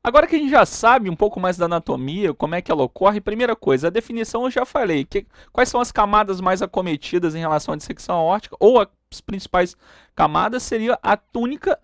Agora que a gente já sabe um pouco mais da anatomia, como é que ela ocorre, primeira coisa, a definição eu já falei. Quais são as camadas mais acometidas em relação à dissecção aórtica, ou as principais camadas seria a túnica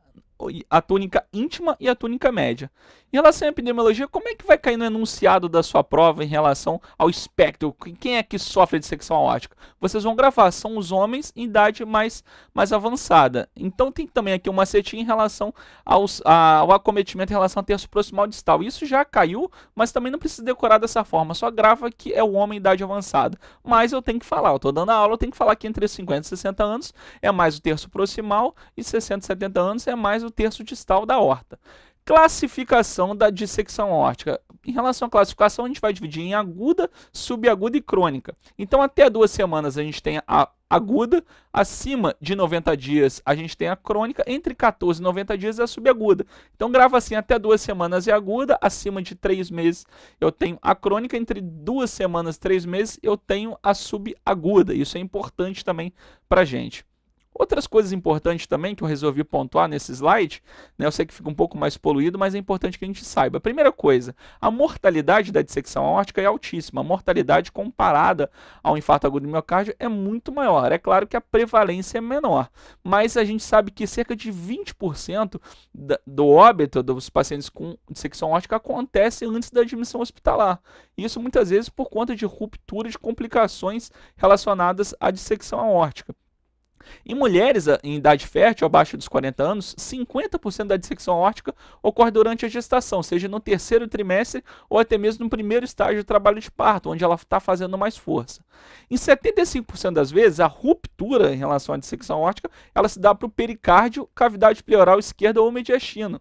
íntima e a túnica média. Em relação à epidemiologia, como é que vai cair no enunciado da sua prova em relação ao espectro? Quem é que sofre de dissecção aórtica? Vocês vão gravar, são os homens em idade mais avançada. Então tem também aqui um macetinho em relação ao acometimento em relação ao terço proximal distal. Isso já caiu, mas também não precisa decorar dessa forma, só grava que é o homem em idade avançada. Mas eu tenho que falar, eu estou dando a aula, eu tenho que falar que entre 50 e 60 anos é mais o terço proximal e 60 e 70 anos é mais o terço distal da aorta. Classificação da dissecção aórtica. Em relação à classificação, a gente vai dividir em aguda, subaguda e crônica. Então, até 2 semanas a gente tem a aguda, acima de 90 dias a gente tem a crônica, entre 14 e 90 dias é a subaguda. Então, grava assim, até 2 semanas é aguda, acima de 3 meses eu tenho a crônica, entre 2 semanas e 3 meses eu tenho a subaguda. Isso é importante também para a gente. Outras coisas importantes também que eu resolvi pontuar nesse slide, né, eu sei que fica um pouco mais poluído, mas é importante que a gente saiba. A primeira coisa, a mortalidade da dissecção aórtica é altíssima. A mortalidade comparada ao infarto agudo do miocárdio é muito maior. É claro que a prevalência é menor, mas a gente sabe que cerca de 20% do óbito dos pacientes com dissecção aórtica acontece antes da admissão hospitalar. Isso muitas vezes por conta de ruptura de complicações relacionadas à dissecção aórtica. Em mulheres em idade fértil, abaixo dos 40 anos, 50% da dissecção aórtica ocorre durante a gestação, seja no terceiro trimestre ou até mesmo no primeiro estágio do trabalho de parto, onde ela está fazendo mais força. Em 75% das vezes, a ruptura em relação à dissecção aórtica, ela se dá para o pericárdio, cavidade pleural esquerda ou mediastino.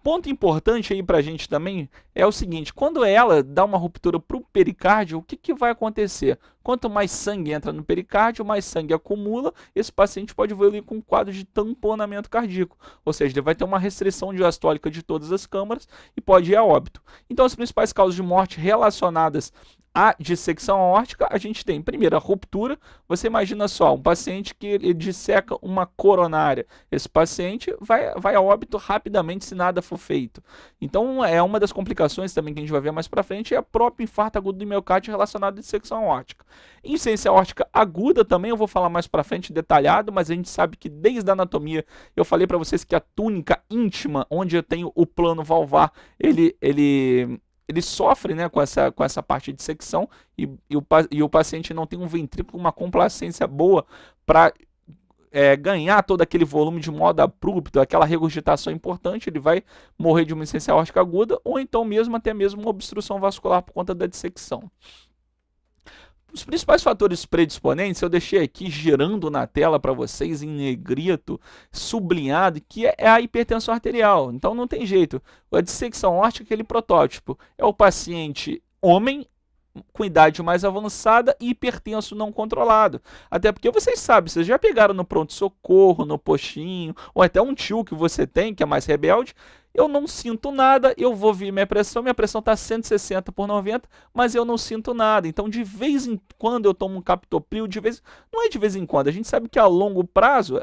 Ponto importante aí para a gente também é o seguinte: quando ela dá uma ruptura para o pericárdio, o que vai acontecer? Quanto mais sangue entra no pericárdio, mais sangue acumula, esse paciente pode evoluir com um quadro de tamponamento cardíaco, ou seja, ele vai ter uma restrição diastólica de todas as câmaras e pode ir a óbito. Então, as principais causas de morte relacionadas a dissecção aórtica, a gente tem, primeiro, a ruptura. Você imagina só, um paciente que ele disseca uma coronária. Esse paciente vai a óbito rapidamente se nada for feito. Então, é uma das complicações também que a gente vai ver mais para frente, é a própria infarto agudo do miocárdio relacionado à dissecção aórtica. Insuficiência aórtica aguda também, eu vou falar mais para frente detalhado, mas a gente sabe que desde a anatomia, eu falei para vocês que a túnica íntima, onde eu tenho o plano valvar, ele sofre, né, com essa parte de dissecção e o paciente não tem um ventrículo, uma complacência boa para ganhar todo aquele volume de modo abrupto, aquela regurgitação importante, ele vai morrer de uma insuficiência aórtica aguda ou então até mesmo uma obstrução vascular por conta da dissecção. Os principais fatores predisponentes eu deixei aqui girando na tela para vocês em negrito, sublinhado, que é a hipertensão arterial. Então não tem jeito. A dissecção aórtica, aquele protótipo, é o paciente homem com idade mais avançada e hipertenso não controlado. Até porque vocês sabem, vocês já pegaram no pronto-socorro, no postinho, ou até um tio que você tem, que é mais rebelde. Eu não sinto nada, eu vou ver minha pressão está 160/90, mas eu não sinto nada. Então, de vez em quando eu tomo um captopril, não é de vez em quando, a gente sabe que a longo prazo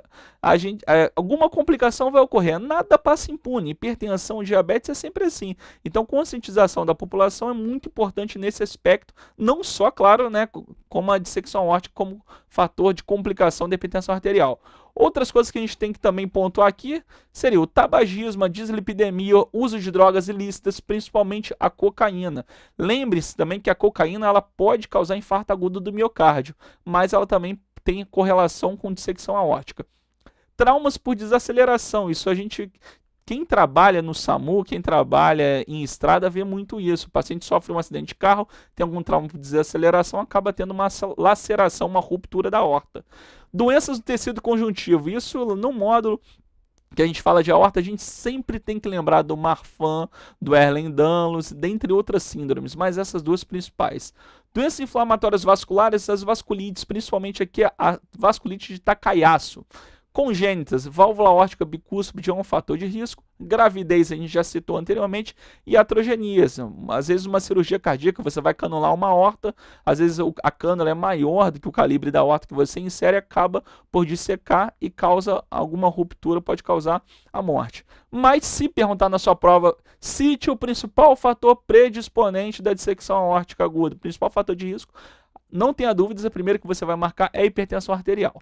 alguma complicação vai ocorrer, nada passa impune. Hipertensão, diabetes é sempre assim. Então, conscientização da população é muito importante nesse aspecto, não só, claro, né, como a dissecção aórtica como fator de complicação da hipertensão arterial. Outras coisas que a gente tem que também pontuar aqui seria o tabagismo, a dislipidemia, uso de drogas ilícitas, principalmente a cocaína. Lembre-se também que a cocaína ela pode causar infarto agudo do miocárdio, mas ela também tem correlação com dissecção aórtica. Traumas por desaceleração, isso quem trabalha no SAMU, quem trabalha em estrada, vê muito isso. O paciente sofre um acidente de carro, tem algum trauma por desaceleração, acaba tendo uma laceração, uma ruptura da aorta. Doenças do tecido conjuntivo, isso no módulo que a gente fala de aorta, a gente sempre tem que lembrar do Marfan, do Ehlers-Danlos, dentre outras síndromes, mas essas duas principais. Doenças inflamatórias vasculares, as vasculites, principalmente aqui a vasculite de Takayasu. Congênitas, válvula aórtica bicúspide é um fator de risco. Gravidez, a gente já citou anteriormente. E atrogenias. Às vezes uma cirurgia cardíaca, você vai canular uma aorta, às vezes a cânula é maior do que o calibre da aorta que você insere, acaba por dissecar e causa alguma ruptura, pode causar a morte. Mas se perguntar na sua prova, cite o principal fator predisponente da dissecção aórtica aguda, o principal fator de risco, não tenha dúvidas, a primeira que você vai marcar é a hipertensão arterial.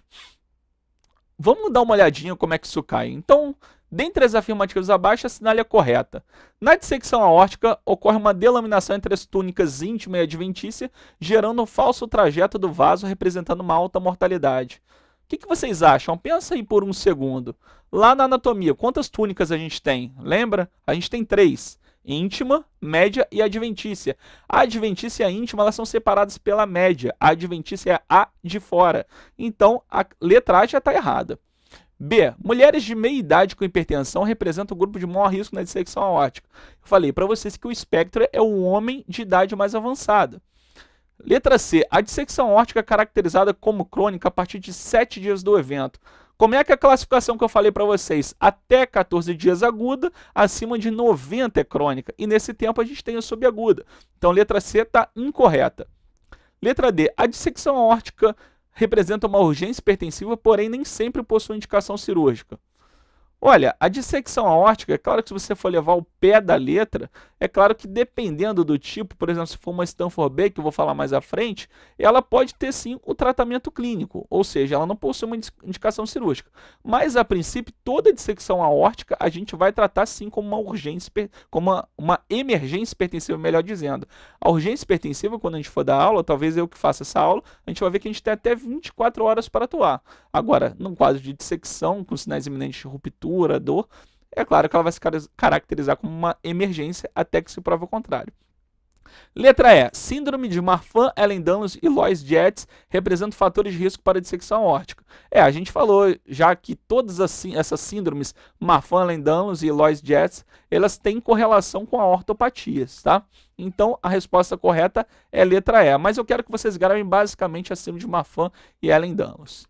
Vamos dar uma olhadinha como é que isso cai. Então, dentre as afirmativas abaixo, assinale a correta. Na dissecção aórtica, ocorre uma delaminação entre as túnicas íntima e adventícia, gerando um falso trajeto do vaso, representando uma alta mortalidade. O que vocês acham? Pensa aí por um segundo. Lá na anatomia, quantas túnicas a gente tem? Lembra? A gente tem 3. Íntima, média e adventícia. A adventícia e a íntima, elas são separadas pela média. A adventícia é a de fora. Então, a letra A já está errada. B. Mulheres de meia idade com hipertensão representam o grupo de maior risco na dissecção aórtica. Eu falei para vocês que o espectro é o homem de idade mais avançada. Letra C. A dissecção aórtica é caracterizada como crônica a partir de 7 dias do evento. Como é que é a classificação que eu falei para vocês? Até 14 dias aguda, acima de 90 é crônica. E nesse tempo a gente tem a subaguda. Então, letra C está incorreta. Letra D. A dissecção aórtica representa uma urgência hipertensiva, porém nem sempre possui indicação cirúrgica. Olha, a dissecção aórtica, é claro que se você for levar o pé da letra, é claro que dependendo do tipo, por exemplo, se for uma Stanford B, que eu vou falar mais à frente, ela pode ter sim o tratamento clínico, ou seja, ela não possui uma indicação cirúrgica. Mas, a princípio, toda dissecção aórtica a gente vai tratar sim como uma urgência, como uma emergência hipertensiva, melhor dizendo. A urgência hipertensiva, quando a gente for dar aula, talvez eu que faça essa aula, a gente vai ver que a gente tem até 24 horas para atuar. Agora, num quadro de dissecção, com sinais iminentes de ruptura, dor, é claro que ela vai se caracterizar como uma emergência até que se prove o contrário. Letra E. Síndrome de Marfan-Ehlers-Danlos e Loys-Dietz representam fatores de risco para a dissecção aórtica. A gente falou já que todas essas síndromes, Marfan-Ehlers-Danlos e Loys-Dietz, elas têm correlação com a ortopatias, tá? Então, a resposta correta é letra E. Mas eu quero que vocês gravem basicamente a síndrome de Marfan e Ehlers-Danlos.